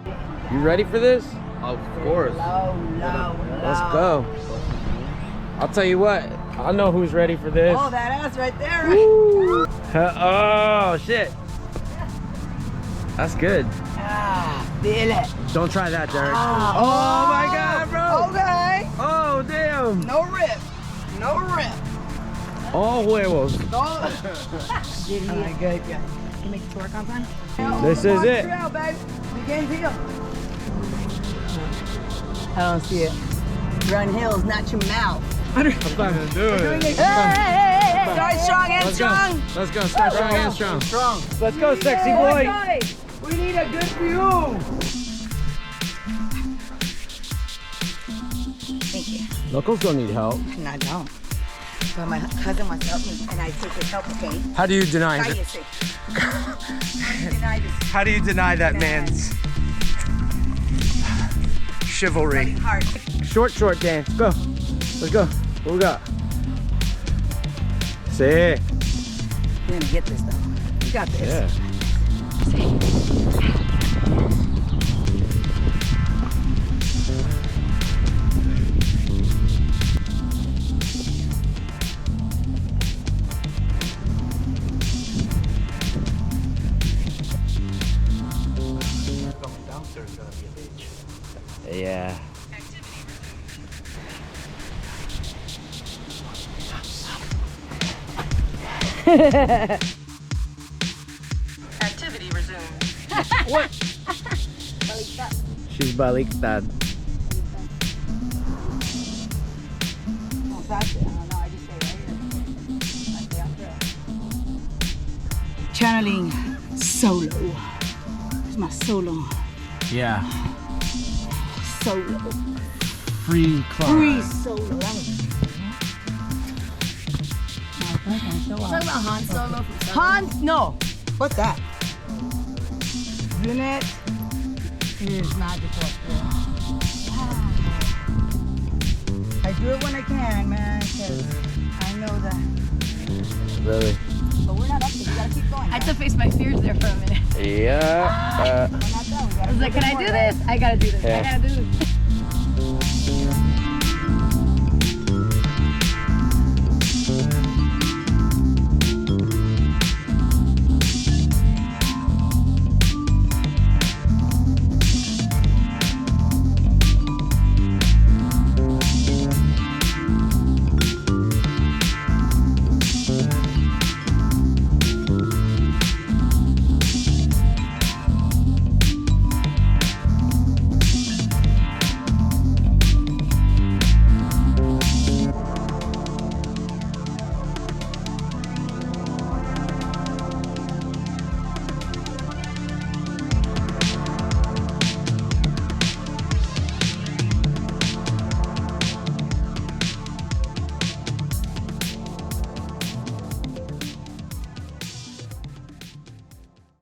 You ready for this? Of course. Let's go. I'll tell you what. I know who's ready for this. Oh, that ass right there. Oh shit. That's good. Feel it. Don't try that, Derek. Oh my god, bro. Okay. Oh damn. No rip. No rip. All huevos. No. Alright, good. Yeah. Can you make it twerk on time? This is it. Trail, babe. Begin here. I don't see it. Run hills, not your mouth. I'm not gonna do it. Hey. Start strong and strong. Let's go. Start strong and strong. Strong. Let's go, sexy boy. We need a good view. Thank you. Locals don't need help. And I don't. But my cousin wants to help me, and I take his help, okay? How do you deny it? Cállese. How do you deny this? How do you deny that man's chivalry? Hard. Short dance. Go. Let's go. What we got? Sick. We're gonna get this though. You got this. Yeah. Yeah. Activity resumed. What? She's baliktad. Oh, that's it. I don't know. I just say right here. Channeling solo. It's my solo. Yeah. Solo. Free climb. Free solo. That was Talking about Han Solo from Star Wars. Han, no. What's that? Unit is magical. I do it when I can, man, because I know that. Really? But we're not up to it. We gotta keep going. I had to face my fears there for a minute. Yeah. We're not done. We gotta I was like, can I do this? I gotta do this. Yeah. I gotta do this.